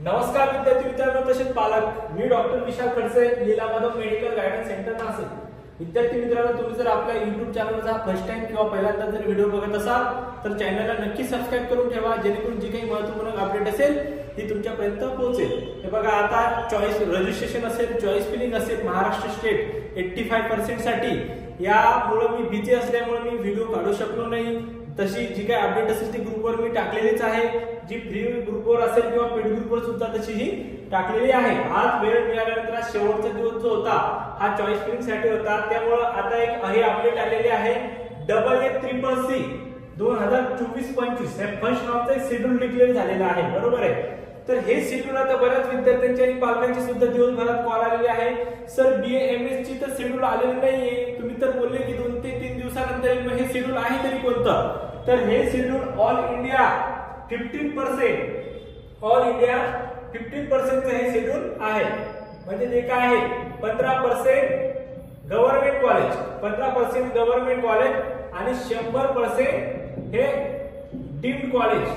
नमस्कार विद्यार्थी मित्रांनो तसेच पालक, मी doctor Vishal Khadse, Leela Madhav Medical Guidance Centre Nashik. विद्यार्थी मित्रांनो, तुम्ही जर आपल्या YouTube चॅनलचा फर्स्ट टाइम किंवा पहिल्यांदा जर व्हिडिओ बघत असाल तर चॅनलला नक्की सबस्क्राइब करून ठेवा, जेणेकरून जी काही महत्त्वपूर्ण अपडेट असेल ती तुमच्यापर्यंत पोहोचेल। हे बघा, आता चॉईस रजिस्ट्रेशन असेल, चॉईस फिलिंग असेल महाराष्ट्र स्टेट 85% साठी, यामुळे मी बिझी असल्यामुळे मी व्हिडिओ काढू शकलो नाही। तशी जी काही अपडेट असेल ती ग्रुपवर मी टाकलेलीच आहे, जी फ्री ग्रुपवर असेल किंवा पेड ग्रुपवर सुद्धा तशी ही टाकलेली आहे। आज वेळ मिळाल्यानंतर शेवटचा दिवस जो होता हा चॉईस फिलिंग साठी होता, त्यामुळे आता एक हे अपडेट आलेली आहे AA-CCC 2024-25 हे फर्स्ट राऊंडचा एक शेड्यूल डिक्लेअर झालेला आहे, बरोबर आहे। तर हे शेड्यूल आता बऱ्याच विद्यार्थ्यांचे आणि पालकांचे सुद्धा दिवसभरात कॉल आलेले आहे, सर BA-MS ची तर शेड्यूल आलेलं नाहीये, तुम्ही तर बोलले की 2 ते 3 दिवसानंतर हे शेड्यूल आहे तरी कोणतं? तर हे schedule all India 15% all India 15% हे शेड्यूल आहे। म्हणजे ते काय आहे, 15% गव्हर्नमेंट कॉलेज, 15% गव्हर्नमेंट कॉलेज आणि 100% हे डीम्ड कॉलेज।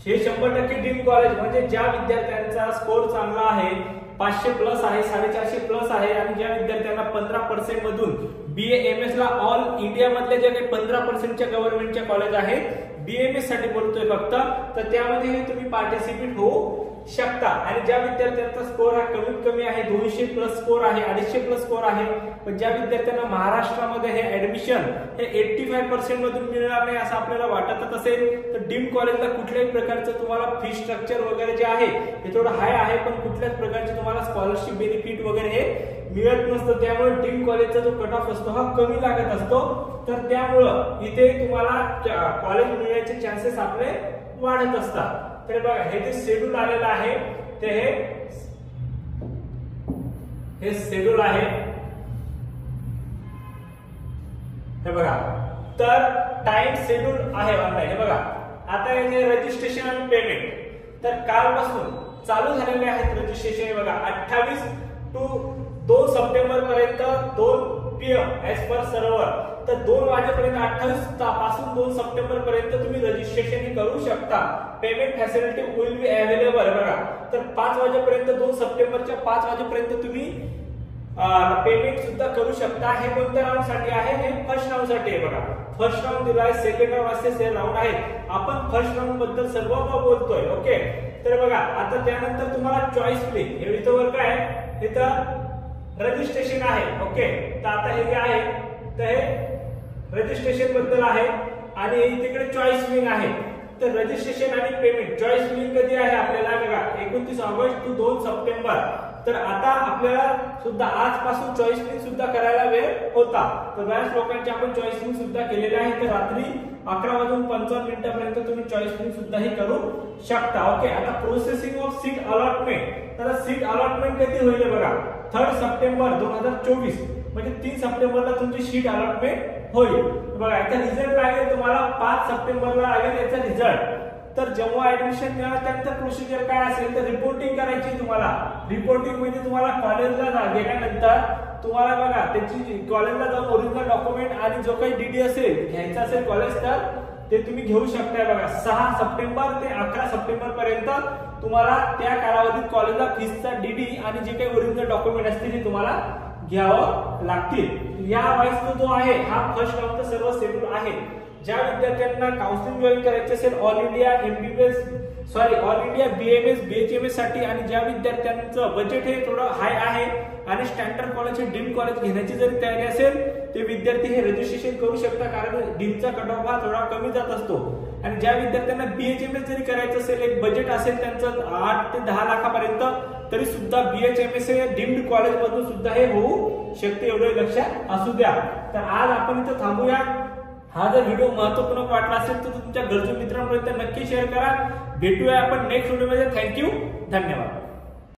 हे 100% डीम्ड कॉलेज म्हणजे ज्या विद्यार्थ्यांचा स्कोर चांगला आहे, 500 प्लस आहे, 450 प्लस आहे, आणि ज्या विद्यार्थ्यांना 15% मधून BA-MS ला ऑल इंडिया मधले जे काही 15% गव्हर्नमेंटच्या कॉलेज आहेत, BA-MS साठी बोलतोय फक्त, तर त्यामध्ये तुम्ही पार्टिसिपेट होऊ शकता। आणि ज्या विद्यार्थ्यांचा स्कोर हा कमीत कमी आहे, 200 प्लस स्कोर आहे, 250 प्लस स्कोर आहे, पण ज्या विद्यार्थ्यांना महाराष्ट्रामध्ये हे ऍडमिशन हे 85% मधून मिळणार नाही असं आपल्याला वाटत असेल, तर डीम्ड कॉलेजला कुठल्याही प्रकारचं तुम्हाला फी स्ट्रक्चर वगैरे जे आहे हे थोडं हाय आहे, पण कुठल्याच प्रकारचे तुम्हाला स्कॉलरशिप बेनिफिट वगैरे हे मिळत नसतं। त्यामुळे डीम्ड कॉलेजचा जो कट ऑफ असतो हा कमी लागत असतो, तर त्यामुळे इथे तुम्हाला कॉलेज मिळण्याचे चान्सेस आपले वाढत असतात। तर बघा, हे जे शेड्यूल आलेलं आहे ते हे शेड्यूल आहे, हे बघा। तर टाइम शेड्यूल आहे ऑनलाईन, हे बघा। आता याचे रजिस्ट्रेशन आणि पेमेंट तर कालपासून चालू झालेले आहेत रजिस्ट्रेशन, हे बघा। 28 to 2 सप्टेंबर पर्यंत 2 PM एज पर सर्व्हर, तर 2 वाजेपर्यंत 28 पासून 2 सप्टेंबर पर्यंत तुम्ही रजिस्ट्रेशन करू शकता। Payment facility will be available, बघा। तर 5 वाजेपर्यंत 2 सप्टेंबरच्या 5 वाजेपर्यंत तुम्ही पेमेंट सुद्धा करू शकता। हे कोणत्या राऊंड साठी आहे? हे फर्स्ट राऊंड साठी आहे, बघा। फर्स्ट राऊंड दिलाय, सेकंड राऊंड असे राऊंड आहे, आपण फर्स्ट राऊंड बद्दल सर्व बोलतोय, ओके। तर बघा, आता त्यानंतर तुम्हाला चॉईस फिलिंग हे इथं काय आहे, इथं रजिस्ट्रेशन आहे, ओके। तर आता हे जे आहे तर हे रजिस्ट्रेशन बद्दल आहे, आणि तिकडे चॉईस फिलिंग आहे। तर रजिस्ट्रेशन आणि पेमेंट, चॉईस फिलिंग कधी आहे आपल्याला, बघा 29 ऑगस्ट to 2 सप्टेंबर। तर आता आपल्याला सुद्धा आजपासून चॉईस फिलिंग सुद्धा करायला वेळ होता, तर बऱ्याच लोकांचे आपण चॉईस फिलिंग सुद्धा केलेले आहे। तर रात्री 11:55 पर्यंत तुम्ही चॉईस फिलिंग सुद्धा हे करू शकता, ओके। आता प्रोसेसिंग ऑफ सीट अलॉटमेंट, तर सीट अलॉटमेंट कधी होईल बघा, 3 सप्टेंबर 2024 म्हणजे 3 सप्टेंबरला तुमची सीट अलॉटमेंट होईल, बघा। याचा रिझल्ट लागेल तुम्हाला 5 सप्टेंबरला लागेल याचा रिझल्ट। तर जेव्हा ऍडमिशन मिळालं त्यानंतर प्रोसिजर काय असेल, तर रिपोर्टिंग करायची तुम्हाला। रिपोर्टिंग म्हणजे तुम्हाला कॉलेजला गेल्यानंतर तुम्हाला बघा त्याची कॉलेजला जाऊन ओरिजिनल डॉक्युमेंट आणि जो काही डीडी असेल घ्यायचा असेल कॉलेज, तर ते तुम्ही घेऊ शकताय, बघा। 6 सप्टेंबर ते 11 सप्टेंबर पर्यंत तुम्हाला त्या कालावधीत कॉलेजला फीसचा डीडी आणि जे काही ओरिजिनल डॉक्युमेंट असतील ते तुम्हाला घ्यावं लागतील। या वाईज जो आहे हा फर्स्ट राऊंडचा सर्व शेड्यूल आहे। ज्या विद्यार्थ्यांना काउन्सिलिंग जॉईन करायचे असेल all India all India BA-MS BHMS साठी, आणि ज्या विद्यार्थ्यांचं बजेट हे थोडं हाय आहे आणि स्टँडर्ड कॉलेज डीम्ड कॉलेज घेण्याची जरी तयारी असेल, ते विद्यार्थी हे रजिस्ट्रेशन करू शकता, कारण डीमचा कट ऑफ हा थोडा कमी जात असतो। आणि ज्या विद्यार्थ्यांना BHMS जरी करायचं असेल, एक बजेट असेल त्यांचं 8 ते 10 लाखापर्यंत, तरी सुद्धा BHMS हे डीम्ड कॉलेज मधून सुद्धा हे होऊ शकते, एवढे लक्षात असू द्या। तर आज आपण इथं थांबूया। हा जर व्हिडिओ महत्त्वपूर्ण वाटला असेल तर तुमच्या गरजू मित्रांपर्यंत नक्की शेअर करा। भेटूया आपण नेक्स्ट व्हिडिओमध्ये। थँक्यू, धन्यवाद।